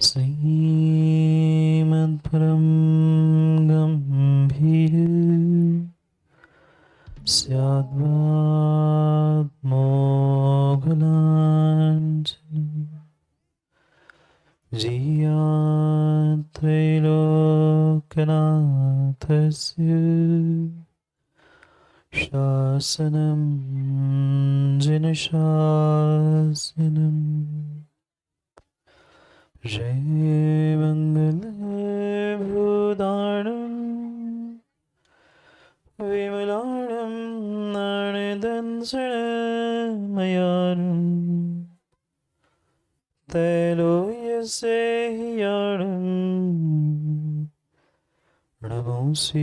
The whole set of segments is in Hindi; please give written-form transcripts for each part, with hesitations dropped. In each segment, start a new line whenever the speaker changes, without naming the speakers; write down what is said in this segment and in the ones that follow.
श्रीमद्परं गम्भीर स्याद्वात्मोघलाञ्छनं जीयात्रैलोक्यनाथस्य शासनं जिनशासनं जय मङ्गलभूताणं विमलाणं नाणदंसनमयानं त्रैलोक्यसेह्याणं नमोऽस्यसवसीताणं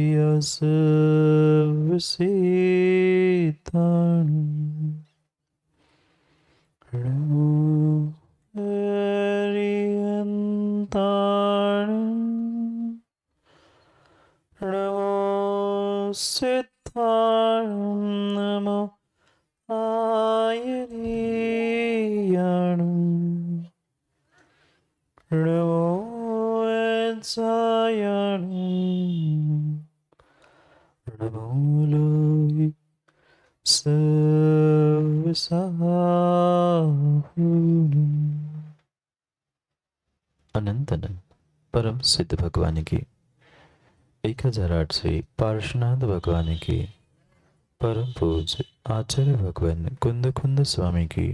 नमो हरियन्ताणं नमो सिद्धाणं नमो आयनीयाणं नमो वत्सायाणं नमो लोहि सर्वसाहुणं। अनंत अनंत परम सिद्ध भगवान की 1008 से पार्श्वनाथ भगवान की परम पूज्य आचार्य भगवान कुंद कुंद स्वामी की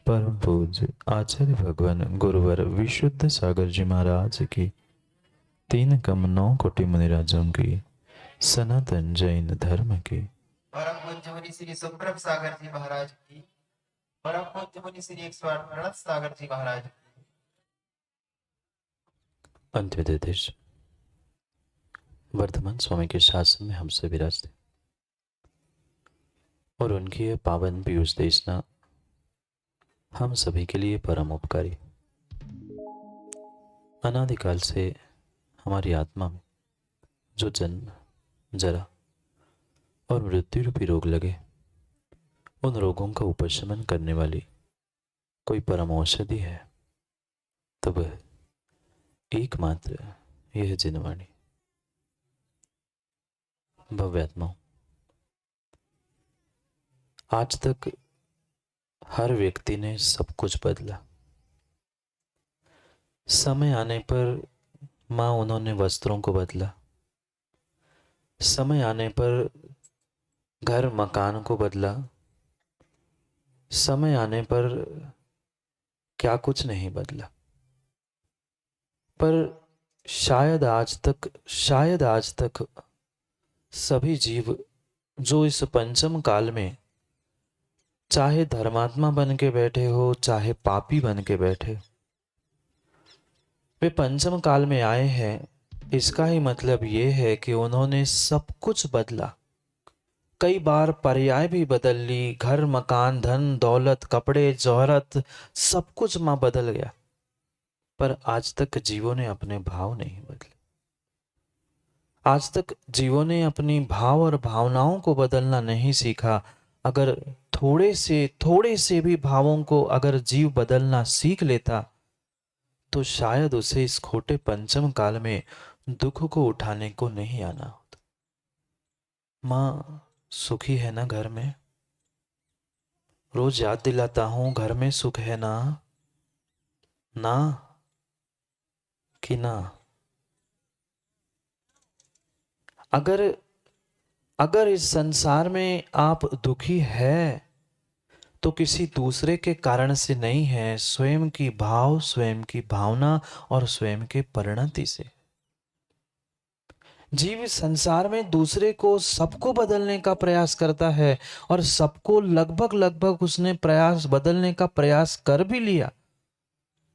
परम पूज्य आचार्य भगवान गुरुवर विशुद्ध सागर जी महाराज की 3 कम 9 कोटि मुनिराजों की सनातन जैन धर्म की
परम पूज्य मुनि श्री सुप्रभ सागर जी महाराज की, परम पूज्य मुनि श्री 108 सागर जी महाराज की।
अंत्योदय देश वर्तमान स्वामी के शासन में हमसे विराजते और उनकी यह पावन पीयूष देशना हम सभी के लिए परम उपकारी। अनादिकाल से हमारी आत्मा में जो जन्म जरा और मृत्यु रूपी रोग लगे, उन रोगों का उपशमन करने वाली कोई परम औषधि है तो वह एकमात्र यह जिनवाणी भव्यात्मा। आज तक हर व्यक्ति ने सब कुछ बदला। समय आने पर माँ उन्होंने वस्त्रों को बदला, समय आने पर घर मकान को बदला, समय आने पर क्या कुछ नहीं बदला। पर शायद आज तक सभी जीव जो इस पंचम काल में चाहे धर्मात्मा बन के बैठे हो चाहे पापी बन के बैठे, वे पंचम काल में आए हैं। इसका ही मतलब ये है कि उन्होंने सब कुछ बदला, कई बार पर्याय भी बदल ली। घर मकान धन दौलत कपड़े जौहरत सब कुछ मां बदल गया, पर आज तक जीवों ने अपने भाव नहीं बदले। आज तक जीवों ने अपनी भाव और भावनाओं को बदलना नहीं सीखा। अगर थोड़े से भी भावों को अगर जीव बदलना सीख लेता तो शायद उसे इस खोटे पंचम काल में दुख को उठाने को नहीं आना होता। मां सुखी है ना घर में? रोज याद दिलाता हूं, घर में सुख है ना? ना कि ना? अगर इस संसार में आप दुखी है तो किसी दूसरे के कारण से नहीं है, स्वयं की भाव, स्वयं की भावना और स्वयं के परिणति से। जीव संसार में दूसरे को सबको बदलने का प्रयास करता है और सबको लगभग उसने बदलने का प्रयास कर भी लिया,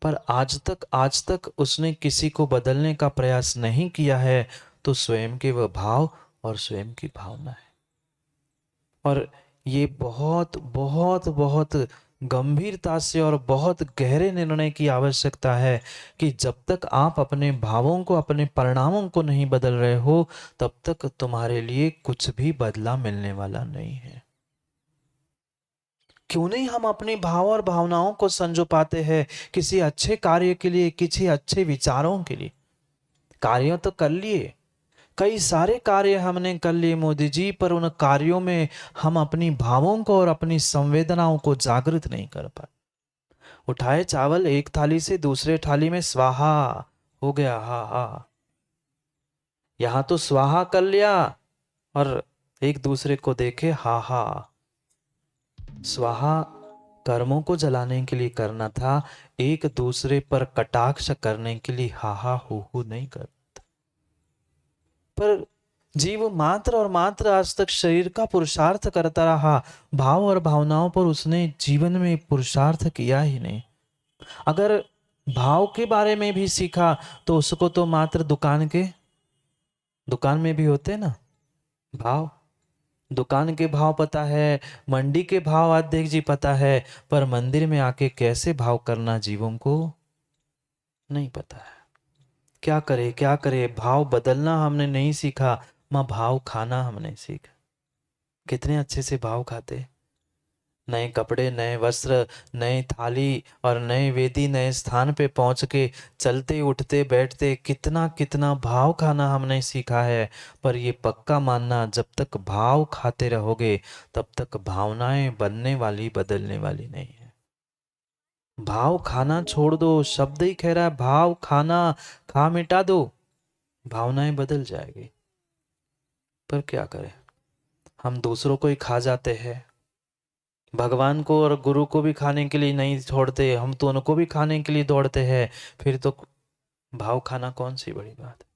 पर आज तक उसने किसी को बदलने का प्रयास नहीं किया है। तो स्वयं के वह भाव और स्वयं की भावना है। और ये बहुत बहुत बहुत गंभीरता से और बहुत गहरे निर्णय की आवश्यकता है कि जब तक आप अपने भावों को, अपने परिणामों को नहीं बदल रहे हो, तब तक तुम्हारे लिए कुछ भी बदला मिलने वाला नहीं है। क्यों नहीं हम अपने भाव और भावनाओं को संजो पाते हैं किसी अच्छे कार्य के लिए, किसी अच्छे विचारों के लिए। कार्य तो कर लिए, कई सारे कार्य हमने कर लिए मोदी जी, पर उन कार्यों में हम अपनी भावों को और अपनी संवेदनाओं को जागृत नहीं कर पाए। उठाए चावल एक थाली से दूसरे थाली में स्वाहा हो गया, हा हा। यहां तो स्वाहा कर लिया और एक दूसरे को देखे, हा हा। स्वाहा कर्मों को जलाने के लिए करना था, एक दूसरे पर कटाक्ष करने के लिए हा हा हू नहीं कर। पर जीव मात्र और मात्र आज तक शरीर का पुरुषार्थ करता रहा, भाव और भावनाओं पर उसने जीवन में पुरुषार्थ किया ही नहीं। अगर भाव के बारे में भी सीखा तो उसको तो मात्र दुकान में भी होते ना भाव, दुकान के भाव पता है, मंडी के भाव अध्यक्ष जी पता है, पर मंदिर में आके कैसे भाव करना जीवों को नहीं पता है। क्या करे, भाव बदलना हमने नहीं सीखा, माँ भाव खाना हमने सीखा। कितने अच्छे से भाव खाते, नए कपड़े, नए वस्त्र, नई थाली और नए वेदी, नए स्थान पे पहुंच के चलते उठते बैठते कितना कितना भाव खाना हमने सीखा है। पर ये पक्का मानना, जब तक भाव खाते रहोगे तब तक भावनाएं बनने वाली, बदलने वाली नहीं है। भाव खाना छोड़ दो, शब्द ही कह रहा है भाव खाना, खा मिटा दो, भावनाएं बदल जाएगी। पर क्या करें, हम दूसरों को ही खा जाते हैं, भगवान को और गुरु को भी खाने के लिए नहीं छोड़ते, हम तो उनको भी खाने के लिए दौड़ते हैं। फिर तो भाव खाना कौन सी बड़ी बात है।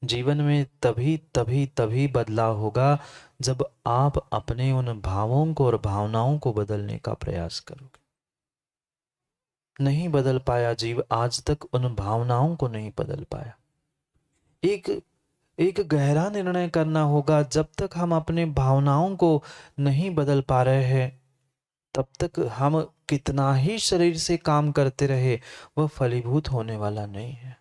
जीवन में तभी तभी तभी बदलाव होगा जब आप अपने उन भावों को और भावनाओं को बदलने का प्रयास करोगे। नहीं बदल पाया जीव आज तक, उन भावनाओं को नहीं बदल पाया। एक एक गहरा निर्णय करना होगा, जब तक हम अपने भावनाओं को नहीं बदल पा रहे हैं तब तक हम कितना ही शरीर से काम करते रहे वह फलीभूत होने वाला नहीं है।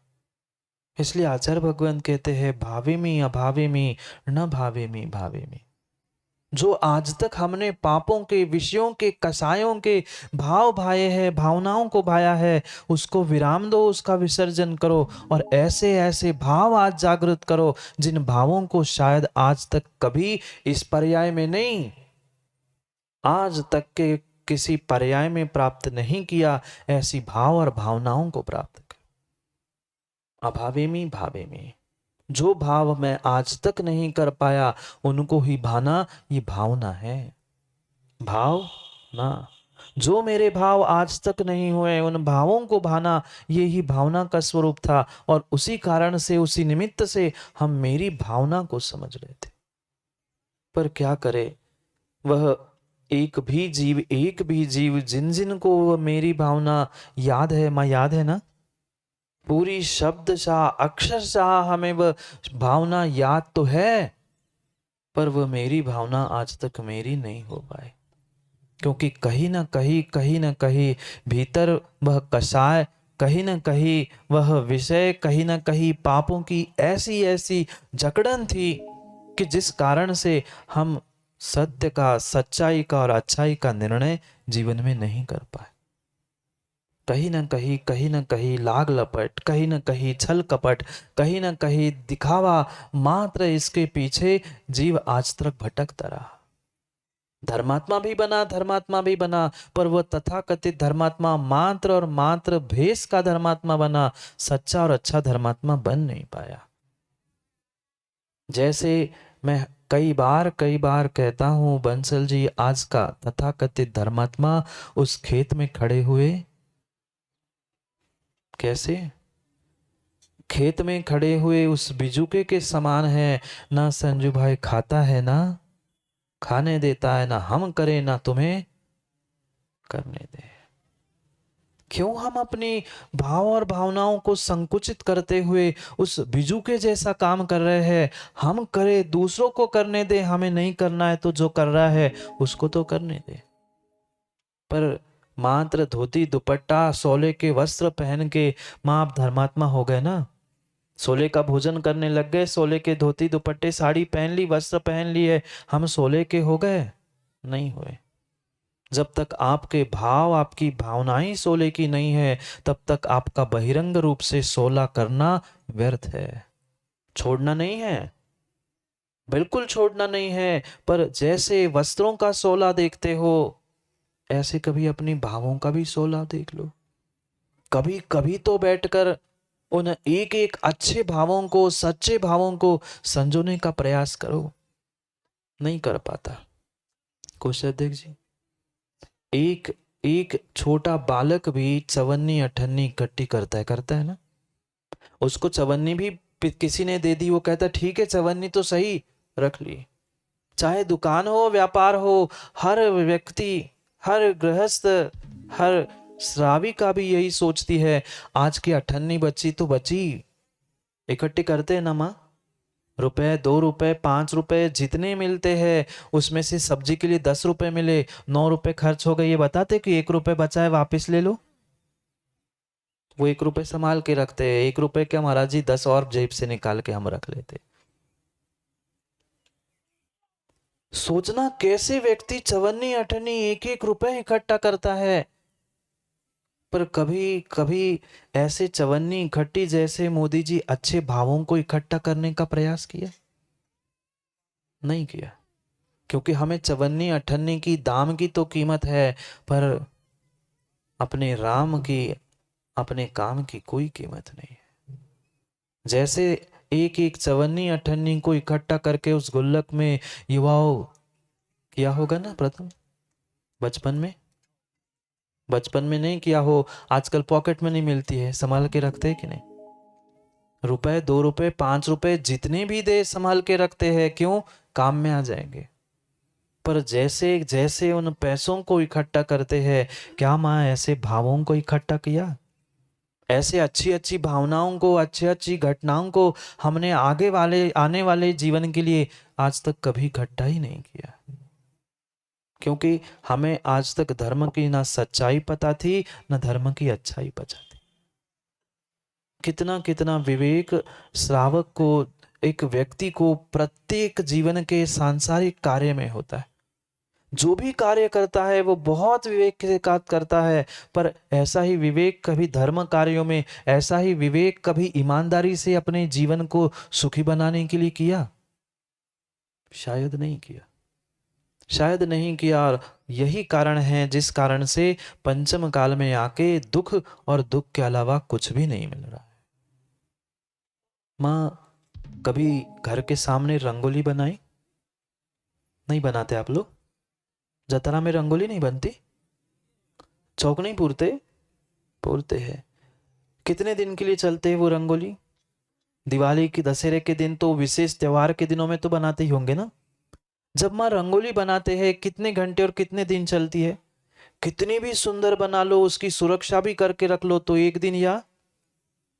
इसलिए आचार्य भगवान कहते हैं भावेमी अभावेमी न भावेमी भावेमी। जो आज तक हमने पापों के, विषयों के, कसायों के भाव भाए हैं, भावनाओं को भाया है, उसको विराम दो, उसका विसर्जन करो और ऐसे ऐसे भाव आज जागृत करो जिन भावों को शायद आज तक कभी इस पर्याय में नहीं, आज तक के किसी पर्याय में प्राप्त नहीं किया, ऐसी भाव और भावनाओं को प्राप्त कर। अभावेमी भावेमी, जो भाव मैं आज तक नहीं कर पाया उनको ही भाना, ये भावना है। भाव ना, जो मेरे भाव आज तक नहीं हुए उन भावों को भाना, ये ही भावना का स्वरूप था। और उसी कारण से, उसी निमित्त से हम मेरी भावना को समझ रहे थे। पर क्या करे, वह एक भी जीव जिन जिन को वह मेरी भावना याद है, माँ याद है ना, पूरी शब्दशाह अक्षरशाह हमें वह भावना याद तो है, पर वह मेरी भावना आज तक मेरी नहीं हो पाए। क्योंकि कहीं ना कहीं भीतर वह कषाय, कहीं ना कहीं वह विषय, कहीं ना कहीं पापों की ऐसी ऐसी जकड़न थी कि जिस कारण से हम सत्य का, सच्चाई का और अच्छाई का निर्णय जीवन में नहीं कर पाए। कहीं ना कहीं लाग लपट, कहीं ना कहीं छल कपट, कहीं ना कहीं दिखावा मात्र, इसके पीछे जीव आज तक भटकता रहा। धर्मात्मा भी बना, पर वह तथाकथित धर्मात्मा मात्र और मात्र भेष का धर्मात्मा बना, सच्चा और अच्छा धर्मात्मा बन नहीं पाया। जैसे मैं कई बार कहता हूं बंसल जी, आज का तथाकथित धर्मात्मा उस खेत में खड़े हुए कैसे, खेत में खड़े हुए उस बिजुके के समान है। ना संजू भाई खाता है, ना खाने देता है, ना हम करें ना तुम्हें करने दे। क्यों हम अपनी भाव और भावनाओं को संकुचित करते हुए उस बिजू के जैसा काम कर रहे हैं। हम करें, दूसरों को करने दे, हमें नहीं करना है तो जो कर रहा है उसको तो करने दे। पर मात्र धोती दुपट्टा, सोले के वस्त्र पहन के माँ आप धर्मात्मा हो गए ना, सोले का भोजन करने लग गए, सोले के धोती दुपट्टे साड़ी पहन ली, वस्त्र पहन लिए, हम सोले के हो गए? नहीं हुए। जब तक आपके भाव, आपकी भावनाएं सोले की नहीं है, तब तक आपका बहिरंग रूप से सोला करना व्यर्थ है। छोड़ना नहीं है, बिल्कुल छोड़ना नहीं है। पर जैसे वस्त्रों का सोला देखते हो, ऐसे कभी अपनी भावों का भी सोला देख लो। कभी कभी तो बैठकर उन एक एक अच्छे भावों को, सच्चे भावों को संजोने का प्रयास करो। नहीं कर पाता कोषाध्यक्ष जी। एक एक छोटा बालक भी चवन्नी अठन्नी इकट्ठी करता है ना। उसको चवन्नी भी किसी ने दे दी, वो कहता ठीक है चवन्नी तो सही, रख ली। चाहे दुकान हो, व्यापार हो, हर व्यक्ति, हर गृहस्थ, हर श्रावी का भी यही सोचती है, आज की अठन्नी बची तो बची। इकट्ठे करते हैं ना माँ, रुपए, 2 रुपए, 5 रुपए जितने मिलते हैं, उसमें से सब्जी के लिए 10 रुपए मिले, 9 रुपए खर्च हो गए, ये बताते कि 1 रुपए बचा है वापिस ले लो। वो 1 रुपए संभाल के रखते हैं। 1 रुपए क्या महाराज जी, 10 और जेब से निकाल के हम रख लेते। सोचना कैसे व्यक्ति चवन्नी अठन्नी एक एक रुपए इकट्ठा करता है, पर कभी कभी ऐसे चवन्नी इकट्ठी जैसे मोदी जी अच्छे भावों को इकट्ठा करने का प्रयास किया? नहीं किया। क्योंकि हमें चवन्नी अठन्नी की दाम की तो कीमत है, पर अपने राम की, अपने काम की कोई कीमत नहीं है। जैसे एक एक चवन्नी अठन्नी को इकट्ठा करके उस गुल्लक में युवाओं किया होगा ना प्रथम बचपन में नहीं किया हो। आजकल पॉकेट में नहीं मिलती है, संभाल के रखते हैं कि नहीं? रुपए, 2 रुपए, 5 रुपए जितने भी दे संभाल के रखते हैं, क्यों? काम में आ जाएंगे। पर जैसे जैसे उन पैसों को इकट्ठा करते हैं, क्या माँ ऐसे भावों को इकट्ठा किया? ऐसे अच्छी अच्छी भावनाओं को, अच्छी अच्छी घटनाओं को हमने आने वाले जीवन के लिए आज तक कभी इकट्ठा ही नहीं किया। क्योंकि हमें आज तक धर्म की ना सच्चाई पता थी, ना धर्म की अच्छाई पता थी। कितना कितना विवेक श्रावक को, एक व्यक्ति को प्रत्येक जीवन के सांसारिक कार्य में होता है। जो भी कार्य करता है वो बहुत विवेक के साथ करता है, पर ऐसा ही विवेक कभी धर्म कार्यों में, ऐसा ही विवेक कभी ईमानदारी से अपने जीवन को सुखी बनाने के लिए किया? शायद नहीं किया, शायद नहीं किया। और यही कारण है जिस कारण से पंचम काल में आके दुख, और दुख के अलावा कुछ भी नहीं मिल रहा है। माँ, कभी घर के सामने रंगोली बनाई? नहीं बनाते आप लोग? जतरा में रंगोली नहीं बनती? चौक नहीं पूरते? पूरते हैं। कितने दिन के लिए चलते हैं वो रंगोली? दिवाली की, दशहरे के दिन तो, विशेष त्योहार के दिनों में तो बनाते ही होंगे ना। जब माँ रंगोली बनाते हैं, कितने घंटे और कितने दिन चलती है? कितनी भी सुंदर बना लो, उसकी सुरक्षा भी करके रख लो तो 1 दिन या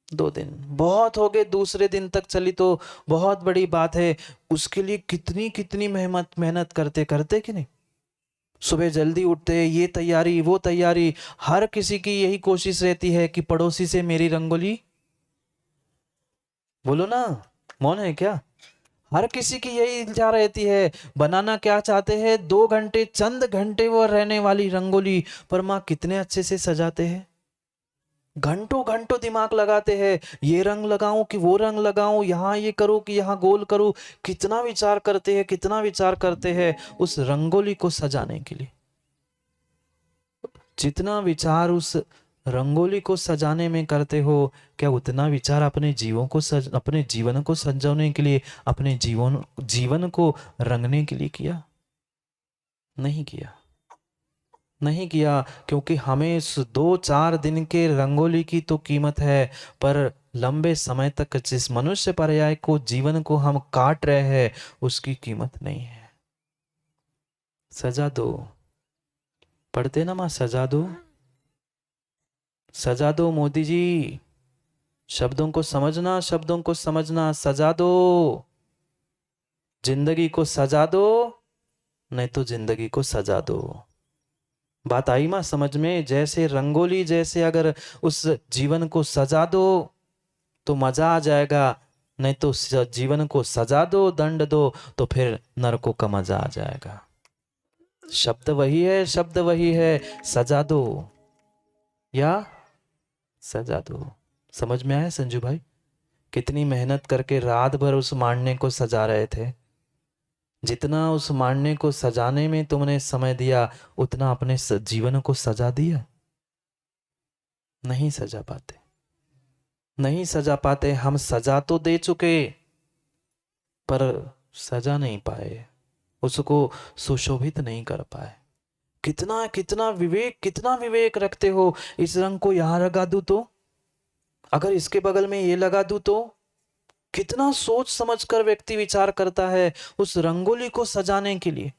2 दिन बहुत हो गए। दूसरे दिन तक चली तो बहुत बड़ी बात है। उसके लिए कितनी कितनी मेहनत करते करते कि नहीं? सुबह जल्दी उठते, ये तैयारी वो तैयारी। हर किसी की यही कोशिश रहती है कि पड़ोसी से मेरी रंगोली, बोलो ना, मौन है क्या? हर किसी की यही इच्छा रहती है। बनाना क्या चाहते हैं? 2 घंटे, चंद घंटे वो रहने वाली रंगोली, पर माँ कितने अच्छे से सजाते हैं। घंटों घंटों दिमाग लगाते हैं, ये रंग लगाऊं कि वो रंग लगाऊं, यहाँ ये करूं कि यहाँ गोल करूं। कितना विचार करते हैं, कितना विचार करते हैं उस रंगोली को सजाने के लिए। जितना विचार उस रंगोली को सजाने में करते हो, क्या उतना विचार अपने अपने जीवन को सजाने के लिए, अपने जीवन को रंगने के लिए किया? नहीं किया, नहीं किया। क्योंकि हमें इस 2-4 दिन के रंगोली की तो कीमत है, पर लंबे समय तक जिस मनुष्य पर्याय को, जीवन को हम काट रहे हैं, उसकी कीमत नहीं है। सजा दो, पढ़ते ना माँ, सजा दो, सजा दो मोदी जी। शब्दों को समझना, शब्दों को समझना। सजा दो, जिंदगी को सजा दो, नहीं तो जिंदगी को सजा दो। बात आई माँ समझ में? जैसे रंगोली, जैसे अगर उस जीवन को सजा दो तो मजा आ जाएगा, नहीं तो जीवन को सजा दो, दंड दो, तो फिर नरकों का मजा आ जाएगा। शब्द वही है, शब्द वही है, सजा दो या सजा दो। समझ में आया संजू भाई? कितनी मेहनत करके रात भर उस मांडने को सजा रहे थे। जितना उस मांडने को सजाने में तुमने समय दिया, उतना अपने जीवन को सजा दिया? नहीं सजा पाते, नहीं सजा पाते। हम सजा तो दे चुके, पर सजा नहीं पाए, उसको सुशोभित नहीं कर पाए। कितना कितना विवेक, कितना विवेक रखते हो। इस रंग को यहां लगा दूं तो, अगर इसके बगल में ये लगा दूं तो, कितना सोच समझकर व्यक्ति विचार करता है उस रंगोली को सजाने के लिए।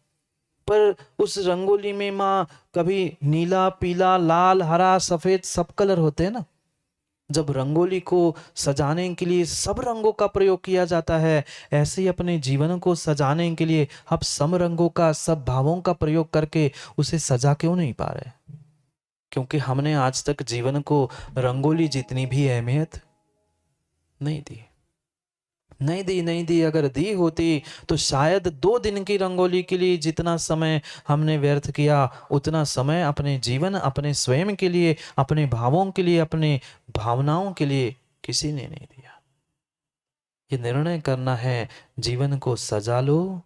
पर उस रंगोली में माँ कभी नीला, पीला, लाल, हरा, सफेद सब कलर होते हैं ना। जब रंगोली को सजाने के लिए सब रंगों का प्रयोग किया जाता है, ऐसे ही अपने जीवन को सजाने के लिए हम सब रंगों का, सब भावों का प्रयोग करके उसे सजा क्यों नहीं पा रहे? क्योंकि हमने आज तक जीवन को रंगोली जितनी भी अहमियत नहीं दी, नहीं दी, नहीं दी। अगर दी होती तो शायद 2 दिन की रंगोली के लिए जितना समय हमने व्यर्थ किया, उतना समय अपने जीवन, अपने स्वयं के लिए, अपने भावों के लिए, अपने भावनाओं के लिए किसी ने नहीं दिया। ये निर्णय करना है, जीवन को सजा लो,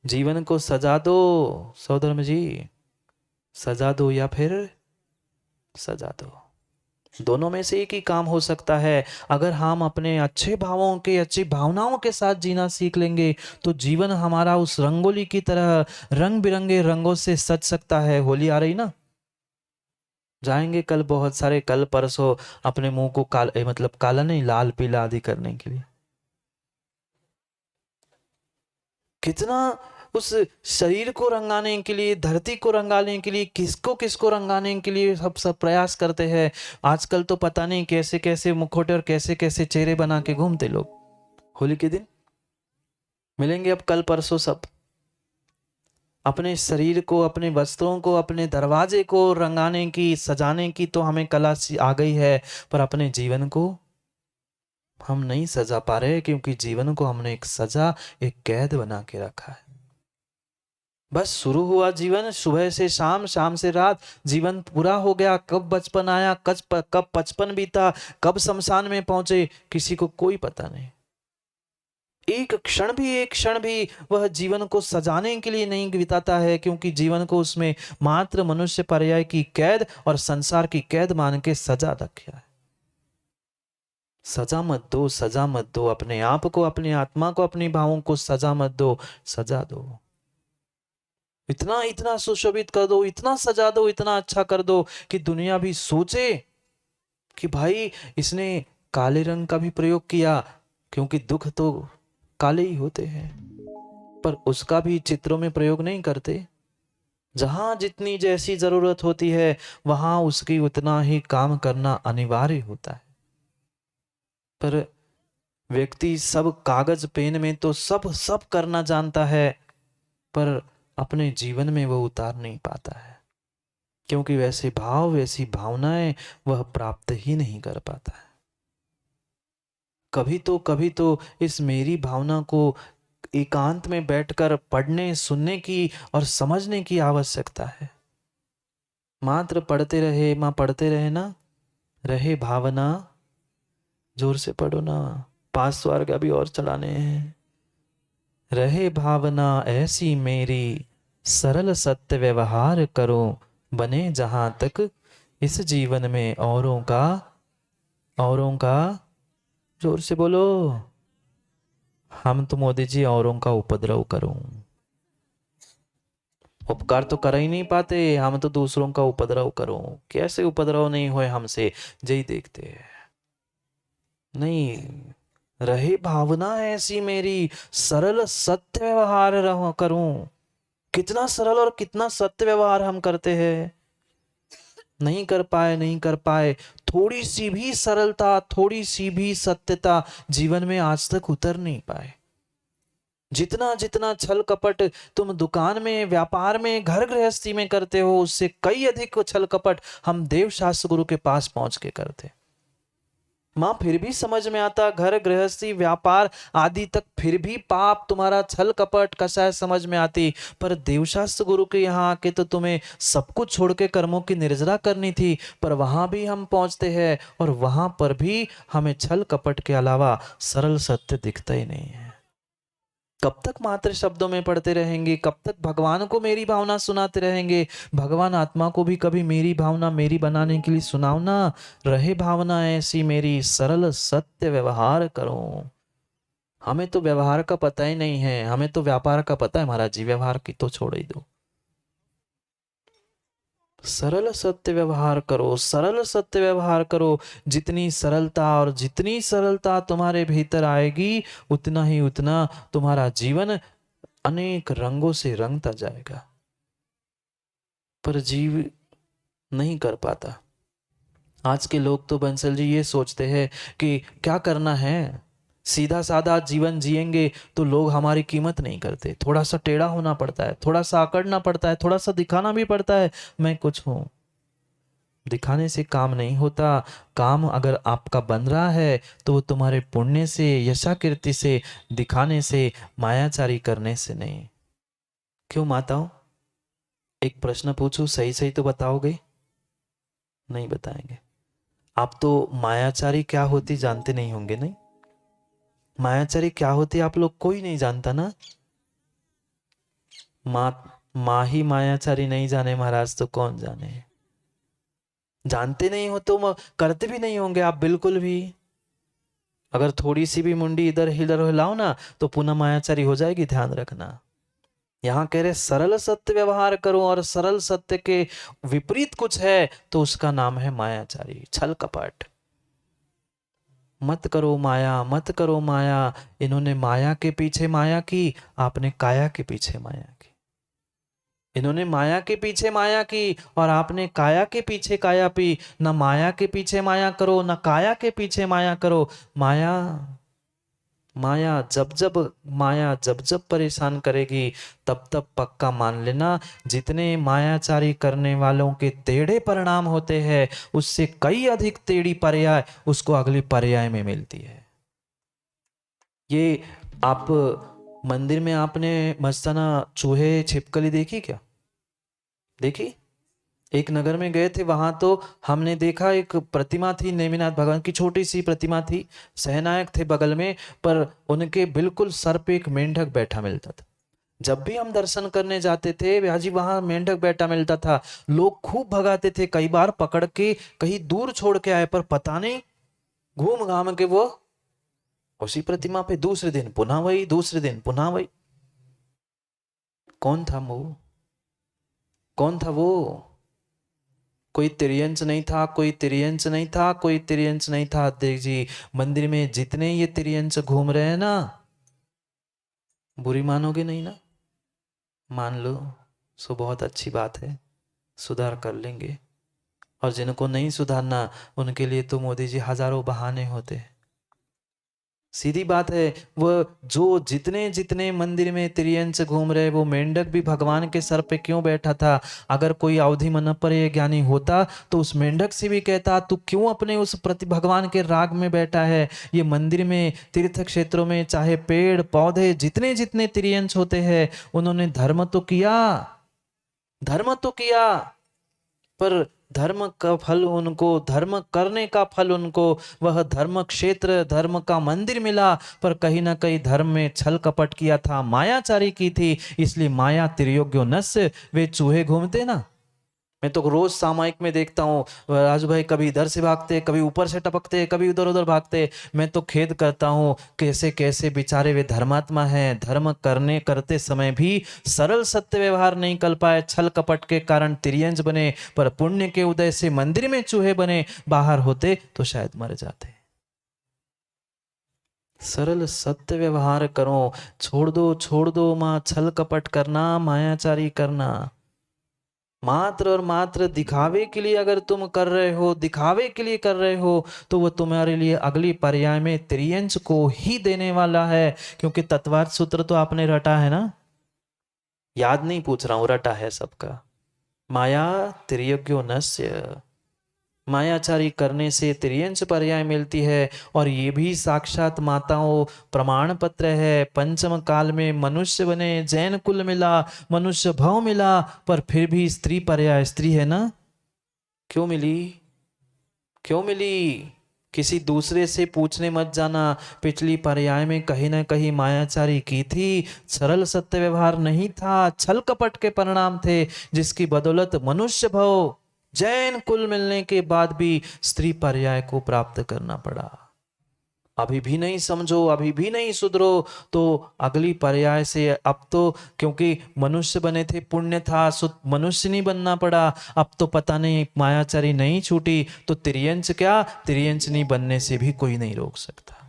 जीवन को सजा दो सौधर्म जी, सजा दो या फिर सजा दो। दोनों में से एक ही काम हो सकता है। अगर हम अपने अच्छे भावों के, अच्छी भावनाओं के साथ जीना सीख लेंगे तो जीवन हमारा उस रंगोली की तरह रंग बिरंगे रंगों से सज सकता है। होली आ रही ना, जाएंगे कल बहुत सारे, कल परसों अपने मुंह को मतलब काला नहीं, लाल पीला आदि करने के लिए। कितना उस शरीर को रंगाने के लिए, धरती को रंगाने के लिए, किसको किसको रंगाने के लिए सब प्रयास करते हैं। आजकल तो पता नहीं कैसे कैसे मुखौटे और कैसे कैसे चेहरे बना के घूमते लोग। होली के दिन मिलेंगे अब कल परसों सब। अपने शरीर को, अपने वस्त्रों को, अपने दरवाजे को रंगाने की, सजाने की तो हमें कला आ गई है, पर अपने जीवन को हम नहीं सजा पा रहे, क्योंकि जीवन को हमने एक सजा, एक कैद बना के रखा है। बस शुरू हुआ जीवन, सुबह से शाम, शाम से रात, जीवन पूरा हो गया। कब बचपन आया, कब 55 बीता, कब शमशान में पहुंचे, किसी को कोई पता नहीं। एक क्षण भी, एक क्षण भी वह जीवन को सजाने के लिए नहीं बिताता है, क्योंकि जीवन को उसमें मात्र मनुष्य पर्याय की कैद और संसार की कैद मान के सजा रखा है। सजा मत दो, सजा मत दो अपने आप को, अपनी आत्मा को, अपनी भावों को सजा मत दो, सजा दो। इतना इतना सुशोभित कर दो, इतना सजा दो, इतना अच्छा कर दो कि दुनिया भी सोचे कि भाई इसने काले रंग का भी प्रयोग किया, क्योंकि दुख तो काले ही होते हैं, पर उसका भी चित्रों में प्रयोग नहीं करते। जहां जितनी जैसी जरूरत होती है, वहां उसकी उतना ही काम करना अनिवार्य होता है। पर व्यक्ति सब कागज पेन में तो सब सब करना जानता है, पर अपने जीवन में वो उतार नहीं पाता है, क्योंकि वैसे भाव, वैसी भावनाएं वह प्राप्त ही नहीं कर पाता है। कभी तो इस मेरी भावना को एकांत में बैठकर पढ़ने, सुनने की और समझने की आवश्यकता है। मात्र पढ़ते रहे माँ, पढ़ते रहे ना, रहे भावना, जोर से पढ़ो ना, 5 स्वर अभी और चलाने हैं। रहे भावना ऐसी मेरी, सरल सत्य व्यवहार करो, बने जहां तक इस जीवन में औरों का, जोर से बोलो, हम तो मोदी जी औरों का उपद्रव करूं। उपकार तो कर ही नहीं पाते, हम तो दूसरों का उपद्रव करूं। कैसे उपद्रव नहीं हुए हमसे, जय देखते हैं। नहीं, रहे भावना ऐसी मेरी, सरल सत्य व्यवहार करूं। कितना सरल और कितना सत्य व्यवहार हम करते हैं। नहीं कर पाए, नहीं कर पाए। थोड़ी सी भी सरलता, थोड़ी सी भी सत्यता जीवन में आज तक उतर नहीं पाए। जितना जितना छल कपट तुम दुकान में, व्यापार में, घर गृहस्थी में करते हो, उससे कई अधिक छल कपट हम देव शास्त्र गुरु के पास पहुंच के करते। माँ फिर भी समझ में आता, घर गृहस्थी व्यापार आदि तक फिर भी पाप तुम्हारा छल कपट कसा है समझ में आती। पर देवशास्त्र गुरु के यहाँ आके तो तुम्हें सब कुछ छोड़ के कर्मों की निर्जरा करनी थी, पर वहां भी हम पहुंचते हैं और वहां पर भी हमें छल कपट के अलावा सरल सत्य दिखता ही नहीं है। कब तक मात्र शब्दों में पढ़ते रहेंगे, कब तक भगवान को मेरी भावना सुनाते रहेंगे। भगवान आत्मा को भी कभी मेरी भावना मेरी बनाने के लिए सुनाओ ना। रहे भावना ऐसी मेरी, सरल सत्य व्यवहार करो। हमें तो व्यवहार का पता ही नहीं है, हमें तो व्यापार का पता है महाराज जी, व्यवहार की तो छोड़ ही दो। सरल सत्य व्यवहार करो, सरल सत्य व्यवहार करो। जितनी सरलता तुम्हारे भीतर आएगी, उतना तुम्हारा जीवन अनेक रंगों से रंगता जाएगा। पर जीव नहीं कर पाता। आज के लोग तो बंसल जी ये सोचते हैं कि क्या करना है, सीधा साधा जीवन जिएंगे तो लोग हमारी कीमत नहीं करते। थोड़ा सा टेढ़ा होना पड़ता है, थोड़ा सा आकड़ना पड़ता है, थोड़ा सा दिखाना भी पड़ता है मैं कुछ हूं। दिखाने से काम नहीं होता। काम अगर आपका बन रहा है तो वो तुम्हारे पुण्य से, यशाकीर्ति से, दिखाने से, मायाचारी करने से नहीं। क्यों माताओं, एक प्रश्न पूछूं, सही सही तो बताओगे? नहीं बताएंगे। आप तो मायाचारी क्या होती जानते नहीं होंगे, नहीं? मायाचारी क्या होती आप लोग कोई नहीं जानता ना। माँ ही मायाचारी नहीं जाने महाराज तो कौन जाने। जानते नहीं हो तो करते भी नहीं होंगे आप बिल्कुल भी। अगर थोड़ी सी भी मुंडी इधर इधर हिलाओ ना तो पुनः मायाचारी हो जाएगी, ध्यान रखना। यहाँ कह रहे सरल सत्य व्यवहार करो, और सरल सत्य के विपरीत कुछ है तो उसका नाम है मायाचारी, छल कपट। मत करो माया, मत करो माया। इन्होंने माया के पीछे माया की, आपने काया के पीछे माया की। इन्होंने माया के पीछे माया की और आपने काया के पीछे काया पी। न माया के पीछे माया करो, न काया के पीछे माया करो। माया माया जब जब परेशान करेगी तब तब पक्का मान लेना, जितने मायाचारी करने वालों के टेढ़े परिणाम होते हैं उससे कई अधिक टेढ़ी पर्याय उसको अगली पर्याय में मिलती है। ये आप मंदिर में आपने मस्ताना चूहे छिपकली देखी क्या? देखी? एक नगर में गए थे, वहां तो हमने देखा एक प्रतिमा थी, नेमिनाथ भगवान की छोटी सी प्रतिमा थी। सहनायक थे बगल में, पर उनके बिल्कुल सर पे एक मेंढक बैठा मिलता था। जब भी हम दर्शन करने जाते थे ब्याजी वहां मेंढक बैठा मिलता था। लोग खूब भगाते थे, कई बार पकड़ के कहीं दूर छोड़ के आए, पर पता नहीं घूम घाम के वो उसी प्रतिमा पे दूसरे दिन पुनः वही, दूसरे दिन पुनः वही। कौन था वो? कौन था वो? कोई तिर्यंच नहीं था, कोई तिर्यंच नहीं था, कोई तिर्यंच नहीं था। देख जी, मंदिर में जितने ये तिर्यंच घूम रहे हैं ना, बुरी मानोगे नहीं ना? मान लो सो बहुत अच्छी बात है, सुधार कर लेंगे। और जिनको नहीं सुधारना उनके लिए तो मोदी जी हजारों बहाने होते हैं। सीधी बात है, वो जो जितने जितने मंदिर में तिर्यंच घूम रहे, वो मेंढक भी भगवान के सर पे क्यों बैठा था? अगर कोई अवधि मन पर ज्ञानी होता तो उस मेंढक से भी कहता तू क्यों अपने उस प्रति भगवान के राग में बैठा है? ये मंदिर में, तीर्थ क्षेत्रों में, चाहे पेड़ पौधे जितने जितने तिर्यंच होते हैं, उन्होंने धर्म तो किया, धर्म तो किया, पर धर्म का फल उनको, धर्म करने का फल उनको वह धर्म क्षेत्र, धर्म का मंदिर मिला, पर कहीं ना कहीं धर्म में छल कपट किया था, मायाचारी की थी। इसलिए माया तिर्योग्यो नस्य, वे चूहे घूमते ना। मैं तो रोज सामायिक में देखता हूँ राजू भाई, कभी इधर से भागते, कभी ऊपर से टपकते, कभी उधर उधर भागते। मैं तो खेद करता हूँ कैसे कैसे बेचारे वे धर्मात्मा हैं, धर्म करने करते समय भी सरल सत्य व्यवहार नहीं कर पाए, छल कपट के कारण तिर्यंच बने, पर पुण्य के उदय से मंदिर में चूहे बने, बाहर होते तो शायद मर जाते। सरल सत्य व्यवहार करो, छोड़ दो माँ छल कपट करना, मायाचारी करना। मात्र और मात्र दिखावे के लिए अगर तुम कर रहे हो, दिखावे के लिए कर रहे हो, तो वो तुम्हारे लिए अगली पर्याय में त्रियंच को ही देने वाला है। क्योंकि तत्वार्थ सूत्र तो आपने रटा है ना, याद नहीं पूछ रहा हूं, रटा है सबका। माया तिर्यज्ञो नस्य, मायाचारी करने से तिर्यंच पर्याय मिलती है, और ये भी साक्षात माताओं प्रमाण पत्र है। पंचम काल में मनुष्य बने, जैन कुल मिला, मनुष्य भव मिला, पर फिर भी स्त्री पर्याय स्त्री है ना। क्यों मिली, क्यों मिली? किसी दूसरे से पूछने मत जाना। पिछली पर्याय में कहीं ना कहीं मायाचारी की थी, सरल सत्य व्यवहार नहीं था, छल कपट के परिणाम थे, जिसकी बदौलत मनुष्य भव जैन कुल मिलने के बाद भी स्त्री पर्याय को प्राप्त करना पड़ा। अभी भी नहीं समझो, अभी भी नहीं सुधरो, तो अगली पर्याय से अब तो, क्योंकि मनुष्य बने थे पुण्य था, मनुष्य नहीं बनना पड़ा। अब तो पता नहीं मायाचारी नहीं छूटी, तो तिर्यंच क्या, तिर्यंच नहीं बनने से भी कोई नहीं रोक सकता।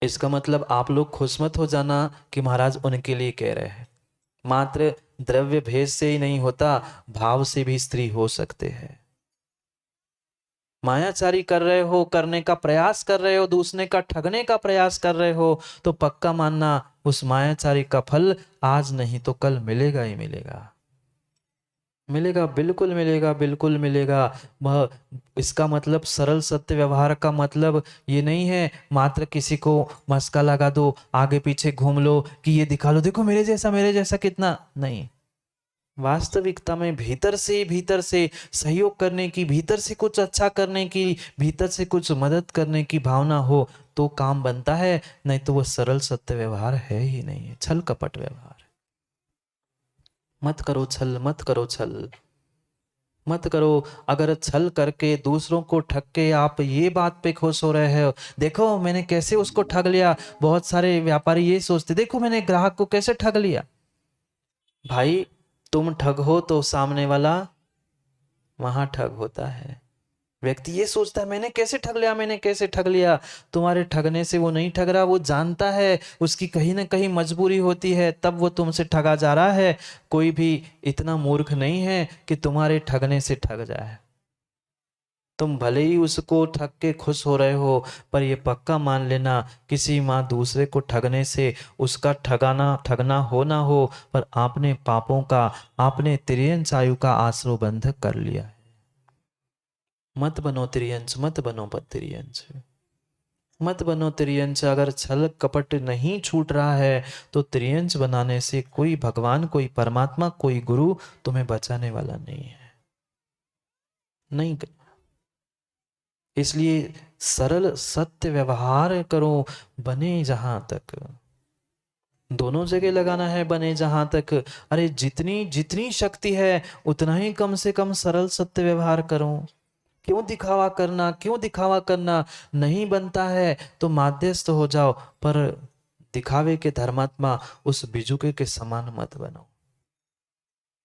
इसका मतलब आप लोग खुश मत हो जाना कि महाराज उनके लिए कह रहे हैं। मात्र द्रव्य भेद से ही नहीं होता, भाव से भी स्त्री हो सकते हैं। मायाचारी कर रहे हो, करने का प्रयास कर रहे हो, दूसरे का ठगने का प्रयास कर रहे हो, तो पक्का मानना उस मायाचारी का फल आज नहीं तो कल मिलेगा ही मिलेगा। मिलेगा, बिल्कुल मिलेगा, बिल्कुल मिलेगा। वह, इसका मतलब सरल सत्य व्यवहार का मतलब ये नहीं है मात्र किसी को मस्का लगा दो, आगे पीछे घूम लो कि ये दिखा लो, देखो मेरे जैसा कितना, नहीं। वास्तविकता में भीतर से सहयोग करने की, भीतर से कुछ अच्छा करने की, भीतर से कुछ मदद करने की भावना हो तो काम बनता है, नहीं तो वो सरल सत्य व्यवहार है ही नहीं है, छल कपट व्यवहार। मत करो छल, मत करो छल, मत करो। अगर छल करके दूसरों को ठग के आप ये बात पे खुश हो रहे हो, देखो मैंने कैसे उसको ठग लिया, बहुत सारे व्यापारी ये सोचते, देखो मैंने ग्राहक को कैसे ठग लिया। भाई तुम ठग हो तो सामने वाला वहां ठग होता है। व्यक्ति ये सोचता है मैंने कैसे ठग लिया, मैंने कैसे ठग लिया। तुम्हारे ठगने से वो नहीं ठग रहा, वो जानता है उसकी कहीं ना कहीं मजबूरी होती है, तब वो तुमसे ठगा जा रहा है। कोई भी इतना मूर्ख नहीं है कि तुम्हारे ठगने से ठग जाए। तुम भले ही उसको ठग के खुश हो रहे हो, पर ये पक्का मान लेना, किसी माँ दूसरे को ठगने से उसका ठगना हो ना हो, पर आपने पापों का, आपने तिर्यंच आयु का आश्रय बंधक कर लिया है। मत बनो तिर्यंच, मत बनो तिर्यंच, मत बनो तिर्यंच। अगर छल कपट नहीं छूट रहा है तो तिर्यंच बनाने से कोई भगवान, कोई परमात्मा, कोई गुरु तुम्हें बचाने वाला नहीं है, नहीं। इसलिए सरल सत्य व्यवहार करो, बने जहां तक, दोनों जगह लगाना है, बने जहां तक। अरे जितनी जितनी शक्ति है उतना ही कम से कम सरल सत्य व्यवहार करो। क्यों दिखावा करना, क्यों दिखावा करना? नहीं बनता है तो माध्यस्थ हो जाओ, पर दिखावे के धर्मात्मा उस बिजुके के समान मत बनो,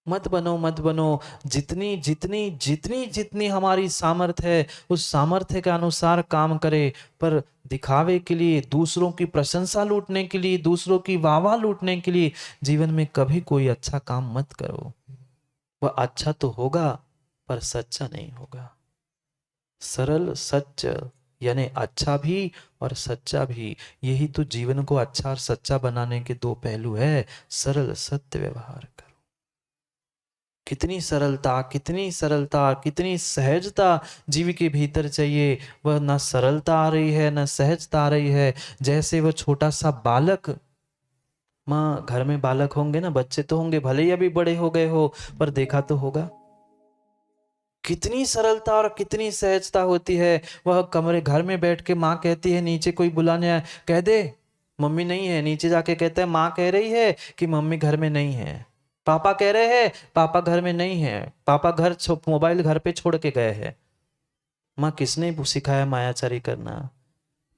मत बनो, मत बनो। जितनी जितनी जितनी जितनी हमारी सामर्थ्य है उस सामर्थ्य के अनुसार काम करे, पर दिखावे के लिए, दूसरों की प्रशंसा लूटने के लिए, दूसरों की वाहवाह लूटने के लिए जीवन में कभी कोई अच्छा काम मत करो। वह अच्छा तो होगा पर सच्चा नहीं होगा। सरल सच यानी अच्छा भी और सच्चा भी, यही तो जीवन को अच्छा और सच्चा बनाने के दो पहलू है। सरल सत्य व्यवहार करो। कितनी सरलता, कितनी सरलता, कितनी सहजता जीव के भीतर चाहिए, वह ना सरलता आ रही है ना सहजता आ रही है। जैसे वह छोटा सा बालक, माँ घर में बालक होंगे ना, बच्चे तो होंगे, भले ही अभी बड़े हो गए हो, पर देखा तो होगा कितनी सरलता और कितनी सहजता होती है। वह कमरे घर में बैठ के माँ कहती है नीचे कोई बुलाने आए, कह दे मम्मी नहीं है, नीचे जाके कहता है माँ कह रही है कि मम्मी घर में नहीं है, पापा कह रहे हैं पापा घर में नहीं है, पापा मोबाइल घर पे छोड़ के गए हैं। माँ किसने सिखाया मायाचारी करना?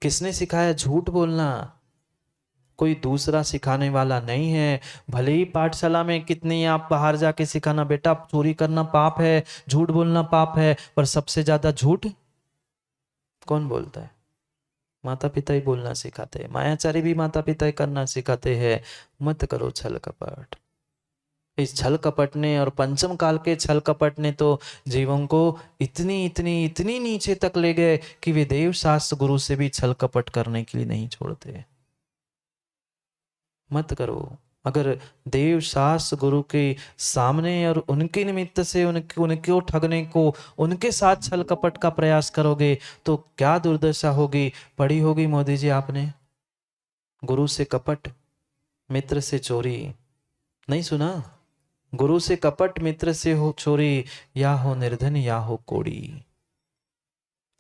किसने सिखाया झूठ बोलना? कोई दूसरा सिखाने वाला नहीं है। भले ही पाठशाला में कितनी आप बाहर जाके सिखाना, बेटा चोरी करना पाप है, झूठ बोलना पाप है, पर सबसे ज्यादा झूठ कौन बोलता है? माता पिता ही बोलना सिखाते हैं, मायाचारी भी माता पिता ही करना सिखाते हैं। मत करो छल कपट। इस छल कपट ने और पंचम काल के छल कपट ने तो जीवों को इतनी इतनी इतनी नीचे तक ले गए कि वे देव शास्त्र गुरु से भी छल कपट करने के लिए नहीं छोड़ते। मत करो। अगर देव शास्त्र गुरु के सामने और उनके निमित्त से उनको ठगने को, उनके साथ छल कपट का प्रयास करोगे तो क्या दुर्दशा होगी। पढ़ी होगी मोदी जी आपने, गुरु से कपट मित्र से चोरी, नहीं सुना? गुरु से कपट मित्र से हो चोरी, या हो निर्धन या हो कोड़ी।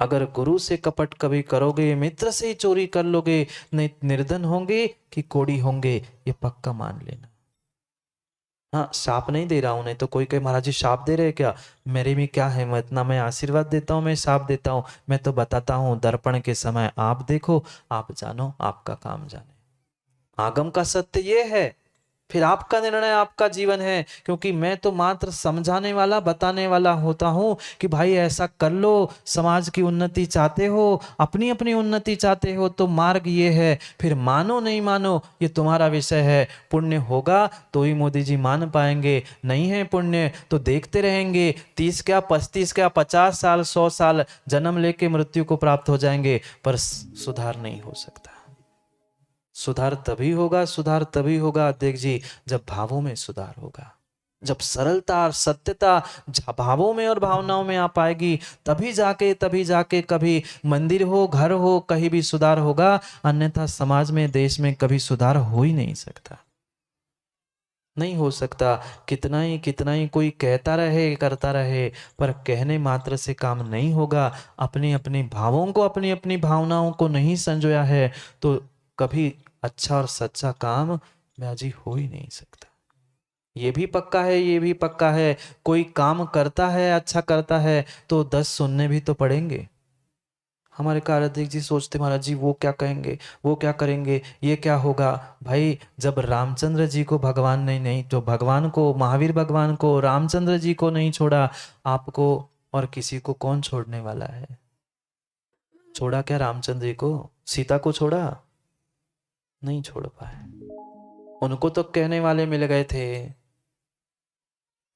अगर गुरु से कपट कभी करोगे, मित्र से ही चोरी कर लोगे, नहीं निर्धन होंगे कि कोड़ी होंगे, ये पक्का मान लेना। हाँ, शाप नहीं दे रहा हूं, नहीं तो कोई कहे महाराज जी शाप दे रहे क्या, मेरी में क्या हिम्मत, ना मैं आशीर्वाद देता हूं मैं शाप देता हूं, मैं तो बताता हूं दर्पण के समय आप देखो, आप जानो, आपका काम जाने। आगम का सत्य ये है, फिर आपका निर्णय, आपका जीवन है, क्योंकि मैं तो मात्र समझाने वाला, बताने वाला होता हूं कि भाई ऐसा कर लो, समाज की उन्नति चाहते हो, अपनी अपनी उन्नति चाहते हो तो मार्ग ये है, फिर मानो नहीं मानो ये तुम्हारा विषय है। पुण्य होगा तो ही मोदी जी मान पाएंगे, नहीं है पुण्य तो देखते रहेंगे, 30 क्या 35 क्या 50 साल 100 साल जन्म लेके मृत्यु को प्राप्त हो जाएंगे, पर सुधार नहीं हो सकता। सुधार तभी होगा, सुधार तभी होगा देख जी, जब भावों में सुधार होगा, जब सरलता और सत्यता भावों में और भावनाओं में आ पाएगी, तभी जाके कभी मंदिर हो, घर हो, कहीं भी सुधार होगा, अन्यथा समाज में, देश में कभी सुधार हो ही नहीं सकता, नहीं हो सकता। कितना ही कोई कहता रहे, करता रहे, पर कहने मात्र से काम नहीं होगा। अपनी अपनी भावों को, अपनी अपनी भावनाओं को नहीं संजोया है तो कभी अच्छा और सच्चा काम बाजी हो ही नहीं सकता। ये भी पक्का है, ये भी पक्का है, कोई काम करता है, अच्छा करता है तो 10 सुनने भी तो पड़ेंगे। हमारे कार्तिक जी सोचते महाराज जी वो क्या कहेंगे, वो क्या करेंगे, ये क्या होगा। भाई जब रामचंद्र जी को भगवान ने नहीं, जो भगवान को, महावीर भगवान को, रामचंद्र जी को नहीं छोड़ा, आपको और किसी को कौन छोड़ने वाला है। छोड़ा क्या रामचंद्र जी को, सीता को छोड़ा, नहीं छोड़ पाए। उनको तो कहने वाले मिल गए थे।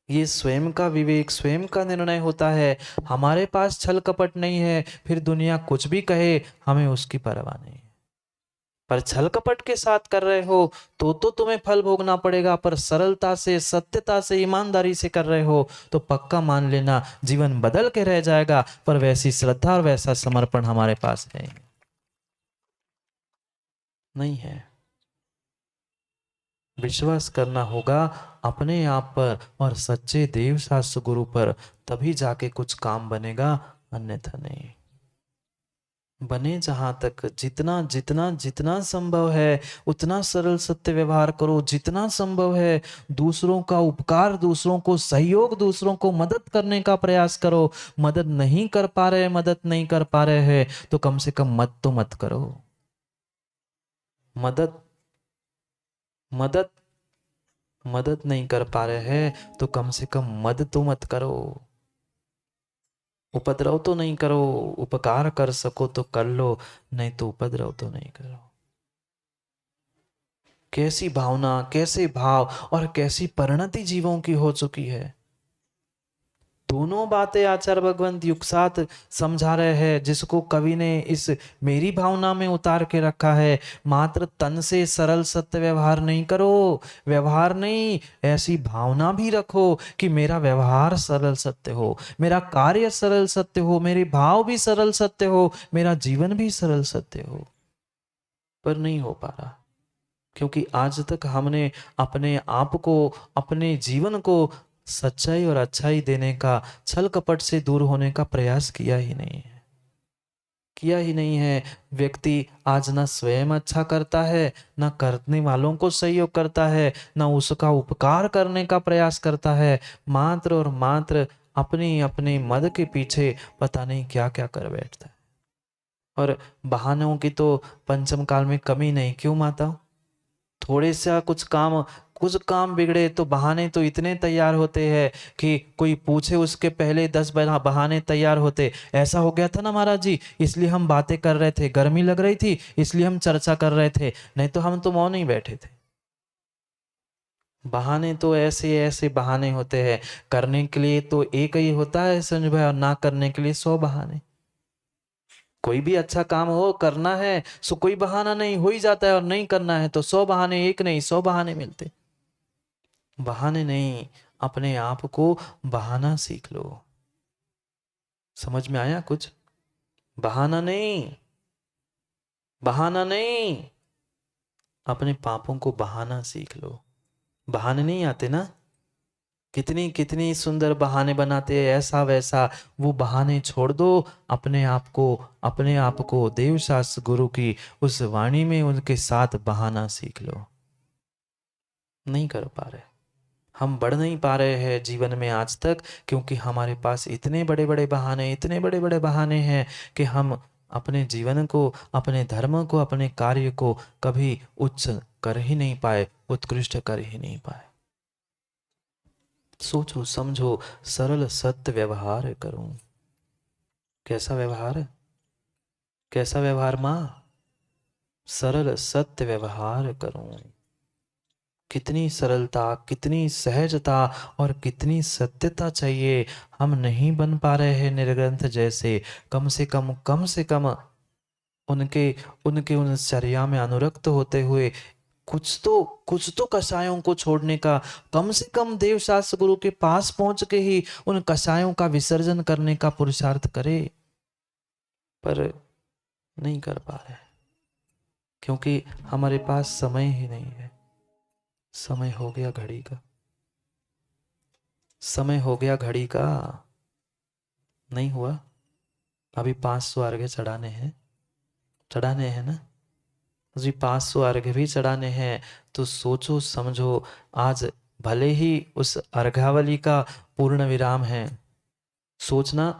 ये स्वयं का विवेक, स्वयं का निर्णय होता है। हमारे पास छल कपट नहीं है, फिर दुनिया कुछ भी कहे हमें उसकी परवाह नहीं। पर छल कपट के साथ कर रहे हो तो तुम्हें फल भोगना पड़ेगा, पर सरलता से, सत्यता से, ईमानदारी से कर रहे हो तो पक्का मान लेना जीवन बदल के रह जाएगा। पर वैसी श्रद्धा और वैसा समर्पण हमारे पास है नहीं है। विश्वास करना होगा अपने आप पर और सच्चे देव शास्त्र गुरु पर, तभी जाके कुछ काम बनेगा, अन्यथा नहीं बने। जहां तक जितना जितना जितना संभव है उतना सरल सत्य व्यवहार करो, जितना संभव है दूसरों का उपकार, दूसरों को सहयोग, दूसरों को मदद करने का प्रयास करो। मदद नहीं कर पा रहे, मदद नहीं कर पा रहे हैं तो कम से कम मत तो मत करो। मदद मदद मदद नहीं कर पा रहे हैं तो कम से कम मद तो मत करो। उपद्रव तो नहीं करो, उपकार कर सको तो कर लो, नहीं तो उपद्रव तो नहीं करो। कैसी भावना, कैसे भाव और कैसी परिणति जीवों की हो चुकी है। दोनों बातें आचार्य भगवंत युग साथ समझा रहे हैं, जिसको कवि ने इस मेरी भावना में उतार के रखा है। मात्र तन से सरल सत्य व्यवहार नहीं करो, व्यवहार नहीं, ऐसी भावना भी रखो कि मेरा व्यवहार सरल सत्य हो, मेरा कार्य सरल सत्य हो, मेरे भाव भी सरल सत्य हो, मेरा जीवन भी सरल सत्य हो। पर नहीं हो पा रहा, क्योंकि आज तक हमने अपने आप को, अपने जीवन को सच्चाई और अच्छाई देने का, छल कपट से दूर होने का प्रयास किया ही नहीं है, किया ही नहीं है। व्यक्ति आज ना स्वयं अच्छा करता है, ना करने वालों को सहयोग करता है, ना उसका उपकार करने का प्रयास करता है। मात्र और मात्र अपनी अपने मद के पीछे पता नहीं क्या क्या कर बैठता है। और बहानों की तो पंचम काल में कमी नहीं, क्यों माता? थोड़े सा कुछ काम बिगड़े तो बहाने तो इतने तैयार होते हैं कि कोई पूछे उसके पहले 10 बहाने तैयार होते। ऐसा हो गया था ना महाराज जी, इसलिए हम बातें कर रहे थे, गर्मी लग रही थी इसलिए हम चर्चा कर रहे थे, नहीं तो हम तो मौन ही बैठे थे। बहाने तो ऐसे ऐसे बहाने होते हैं, करने के लिए तो एक ही होता है संजय भाई, और ना करने के लिए 100 बहाने। कोई भी अच्छा काम हो, करना है सो कोई बहाना नहीं, हो ही जाता है, और नहीं करना है तो 100 बहाने, एक नहीं 100 बहाने मिलते। बहाने नहीं, अपने आप को बहाना सीख लो। समझ में आया कुछ? बहाना नहीं, बहाना नहीं, अपने पापों को बहाना सीख लो। बहाने नहीं आते ना, कितनी कितनी सुंदर बहाने बनाते हैं, ऐसा वैसा। वो बहाने छोड़ दो, अपने आप को देवशास्त्र गुरु की उस वाणी में उनके साथ बहाना सीख लो। नहीं कर पा रहे, हम बढ़ नहीं पा रहे हैं जीवन में आज तक, क्योंकि हमारे पास इतने बड़े बड़े बहाने, इतने बड़े बड़े बहाने हैं कि हम अपने जीवन को, अपने धर्म को, अपने कार्य को कभी उच्च कर ही नहीं पाए, उत्कृष्ट कर ही नहीं पाए। सोचो समझो, सरल सत्य व्यवहार करूं। कैसा व्यवहार? कैसा व्यवहार माँ? सरल सत्य व्यवहार करूं। कितनी सरलता, कितनी सहजता और कितनी सत्यता चाहिए। हम नहीं बन पा रहे हैं निर्ग्रंथ जैसे। कम से कम उनके उनके उन चर्या में अनुरक्त होते हुए कुछ तो कषायों को छोड़ने का, कम से कम देवशास्त्र गुरु के पास पहुंच के ही उन कषायों का विसर्जन करने का पुरुषार्थ करे। पर नहीं कर पा रहे, क्योंकि हमारे पास समय ही नहीं है। समय हो गया घड़ी का, समय हो गया घड़ी का। नहीं हुआ? अभी 500 अर्घ्य चढ़ाने हैं, चढ़ाने हैं ना? जी 500 अर्घ्य भी चढ़ाने हैं। तो सोचो समझो, आज भले ही उस अर्घावली का पूर्ण विराम है। सोचना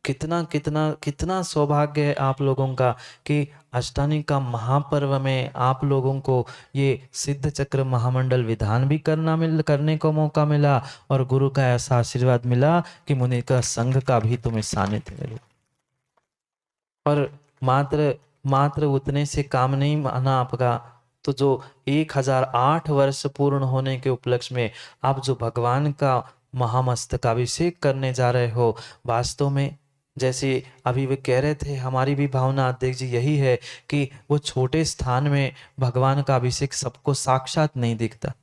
कितना कितना कितना सौभाग्य है आप लोगों का कि अष्टानी का महापर्व में आप लोगों को ये सिद्ध चक्र महामंडल विधान भी करने को मौका मिला, और गुरु का ऐसा आशीर्वाद मिला कि मुनि का संघ का भी तुम्हें सानिध्य मिले। और मात्र मात्र उतने से काम नहीं माना आपका, तो जो 1008 वर्ष पूर्ण होने के उपलक्ष्य में आप जो भगवान का महामस्तकाभिषेक करने जा रहे हो, वास्तव में जैसे अभी वे कह रहे थे, हमारी भी भावना अध्यक्ष जी यही है कि वो छोटे स्थान में भगवान का अभिषेक सबको साक्षात नहीं दिखता।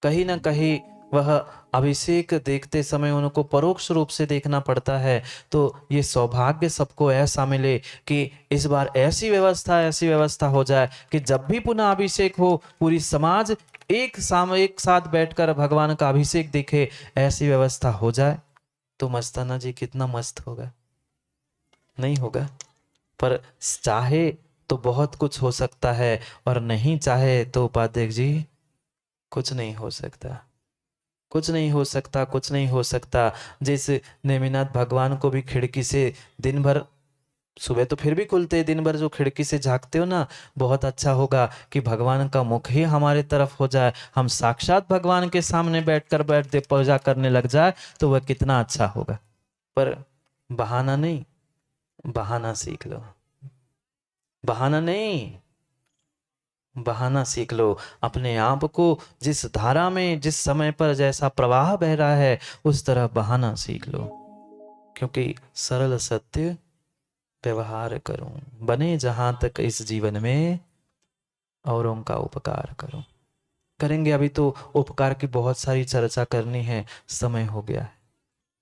कहीं ना कहीं वह अभिषेक देखते समय उनको परोक्ष रूप से देखना पड़ता है। तो ये सौभाग्य सबको ऐसा मिले कि इस बार ऐसी व्यवस्था हो जाए कि जब भी पुनः अभिषेक हो, पूरी समाज एक साथ बैठकर भगवान का अभिषेक देखे, ऐसी व्यवस्था हो जाए तो मस्ताना जी कितना मस्त होगा। नहीं होगा? पर चाहे तो बहुत कुछ हो सकता है, और नहीं चाहे तो उपाध्यक्ष जी कुछ नहीं हो सकता, कुछ नहीं हो सकता, कुछ नहीं हो सकता। जैसे नेमिनाथ भगवान को भी खिड़की से दिन भर, सुबह तो फिर भी खुलते हैं, दिन भर जो खिड़की से झांकते हो ना, बहुत अच्छा होगा कि भगवान का मुख ही हमारे तरफ हो जाए, हम साक्षात भगवान के सामने बैठते पूजा करने लग जाए, तो वह कितना अच्छा होगा। पर बहाना नहीं, बहाना सीख लो। बहाना नहीं, बहाना सीख लो। अपने आप को जिस धारा में, जिस समय पर जैसा प्रवाह बह रहा है, उस तरह बहाना सीख लो। क्योंकि सरल सत्य व्यवहार करूं, बने जहां तक इस जीवन में औरों का उपकार करूं। करेंगे, अभी तो उपकार की बहुत सारी चर्चा करनी है, समय हो गया है।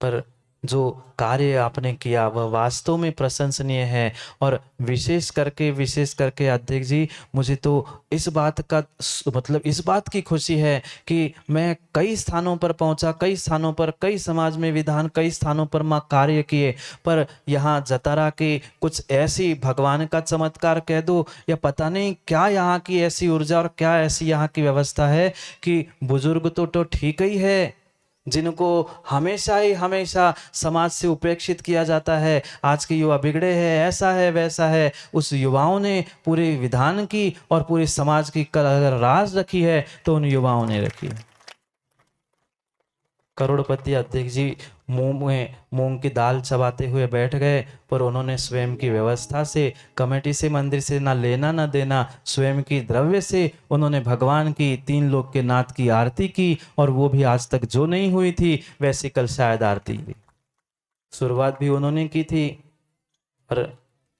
पर जो कार्य आपने किया वह वास्तव में प्रशंसनीय है। और विशेष करके अध्यक्ष जी, मुझे तो इस बात का मतलब इस बात की खुशी है कि मैं कई स्थानों पर पहुंचा, कई स्थानों पर, कई समाज में विधान, कई स्थानों पर माँ कार्य किए, पर यहाँ जतारा के कुछ ऐसी भगवान का चमत्कार कह दो, या पता नहीं क्या यहाँ की ऐसी ऊर्जा और क्या ऐसी यहाँ की व्यवस्था है कि बुजुर्ग तो ठीक ही है, जिनको हमेशा ही हमेशा समाज से उपेक्षित किया जाता है, आज के युवा बिगड़े हैं, ऐसा है वैसा है, उस युवाओं ने पूरे विधान की और पूरे समाज की अगर राज रखी है तो उन युवाओं ने रखी है। करोड़पति अध्यक्ष जी मुंह में मूंग की दाल चबाते हुए बैठ गए, पर उन्होंने स्वयं की व्यवस्था से, कमेटी से, मंदिर से ना लेना ना देना, स्वयं की द्रव्य से उन्होंने भगवान की, 3 लोक के नाथ की आरती की, और वो भी आज तक जो नहीं हुई थी वैसी कल शायद आरती हुई। शुरुआत भी उन्होंने की थी, पर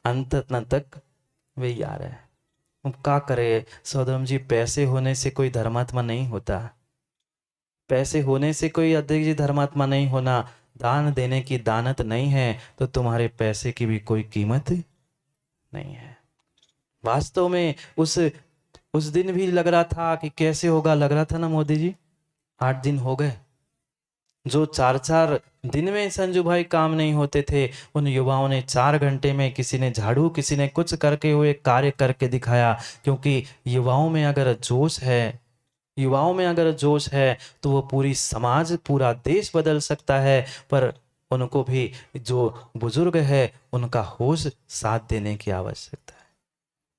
अंत तक वही आ रहा है। अब क्या करे सौदम जी, पैसे होने से कोई धर्मात्मा नहीं होता। पैसे होने से कोई अध्यक्ष जी धर्मात्मा नहीं होना, दान देने की दानत नहीं है तो तुम्हारे पैसे की भी कोई कीमत नहीं है। वास्तव में उस दिन भी लग रहा था कि कैसे होगा, लग रहा था ना मोदी जी। 8 दिन हो गए, जो 4-4 दिन में संजू भाई काम नहीं होते थे, उन युवाओं ने 4 घंटे में, किसी ने झाड़ू, किसी ने कुछ करके हुए कार्य करके दिखाया। क्योंकि युवाओं में अगर जोश है, युवाओं में अगर जोश है तो वो पूरी समाज, पूरा देश बदल सकता है। पर उनको भी, जो बुजुर्ग है, उनका होश साथ देने की आवश्यकता है।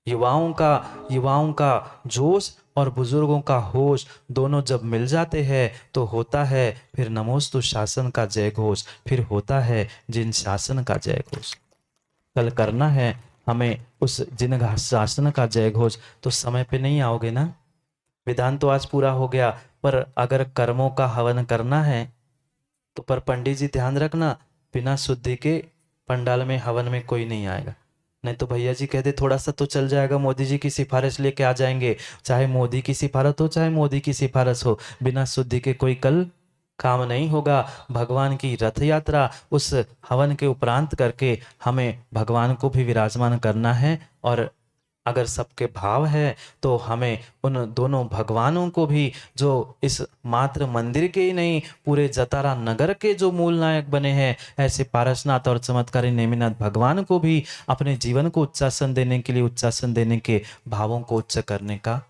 युवाओं का जोश और बुजुर्गों का होश दोनों जब मिल जाते हैं तो होता है फिर नमोस्तु शासन का जय घोष, फिर होता है जिन शासन का जय घोष। कल करना है हमें उस जिन शासन का जय घोष। तो समय पे नहीं आओगे ना? विधान तो आज पूरा हो गया, पर अगर कर्मों का हवन करना है तो पर पंडित जी ध्यान रखना, बिना शुद्धि के पंडाल में हवन में कोई नहीं आएगा। नहीं तो भैया जी कहते थोड़ा सा तो चल जाएगा, मोदी जी की सिफारिश लेके आ जाएंगे। चाहे मोदी की सिफारिश हो, चाहे मोदी की सिफारिश हो, बिना शुद्धि के कोई कल काम नहीं होगा। भगवान की रथ यात्रा उस हवन के उपरांत करके हमें भगवान को भी विराजमान करना है। और अगर सबके भाव है तो हमें उन दोनों भगवानों को भी, जो इस मात्र मंदिर के ही नहीं, पूरे जतारा नगर के जो मूल नायक बने हैं, ऐसे पारसनाथ और चमत्कारी नेमिनाथ भगवान को भी अपने जीवन को उच्चासन देने के लिए, उच्चासन देने के भावों को उच्च करने का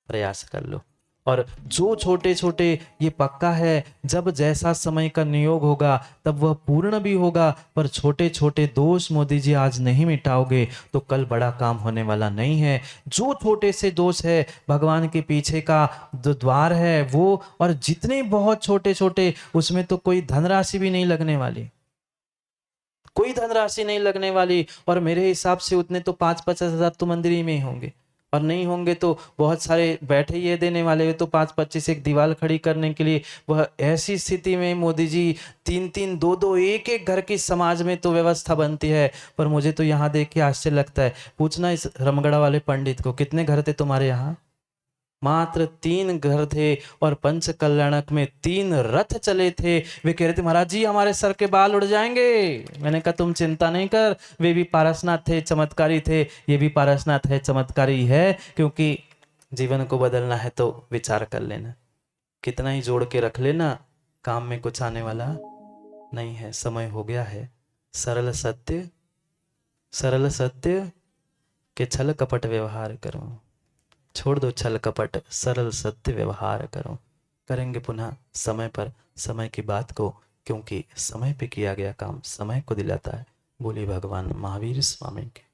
प्रयास कर लो। और जो छोटे छोटे, ये पक्का है, जब जैसा समय का नियोग होगा तब वह पूर्ण भी होगा। पर छोटे छोटे दोष मोदी जी आज नहीं मिटाओगे तो कल बड़ा काम होने वाला नहीं है। जो छोटे से दोष है, भगवान के पीछे का जो द्वार है वो, और जितने बहुत छोटे छोटे, उसमें तो कोई धनराशि भी नहीं लगने वाली, कोई धनराशि नहीं लगने वाली। और मेरे हिसाब से उतने तो 5-50 हजार तो मंदिर ही में ही होंगे, और नहीं होंगे तो बहुत सारे बैठे ये देने वाले हो तो 5-25 एक दीवार खड़ी करने के लिए। वह ऐसी स्थिति में मोदी जी 3-3 2-2 एक-एक घर की समाज में तो व्यवस्था बनती है। पर मुझे तो यहाँ देख के आश्चर्य लगता है। पूछना इस रमगढ़ा वाले पंडित को, कितने घर थे तुम्हारे यहाँ? मात्र 3 घर थे, और पंच कल्याणक में 3 रथ चले थे। वे कह रहे थे महाराज जी हमारे सर के बाल उड़ जाएंगे। मैंने कहा तुम चिंता नहीं कर, वे भी पारसनाथ थे, चमत्कारी थे, ये भी पारसनाथ है, चमत्कारी है। क्योंकि जीवन को बदलना है तो विचार कर लेना, कितना ही जोड़ के रख लेना, काम में कुछ आने वाला नहीं है। समय हो गया है। सरल सत्य, सरल सत्य के छल कपट व्यवहार करो। छोड़ दो छल कपट, सरल सत्य व्यवहार करो। करेंगे पुनः समय पर समय की बात को, क्योंकि समय पे किया गया काम समय को दिलाता है। बोलिए भगवान महावीर स्वामी के।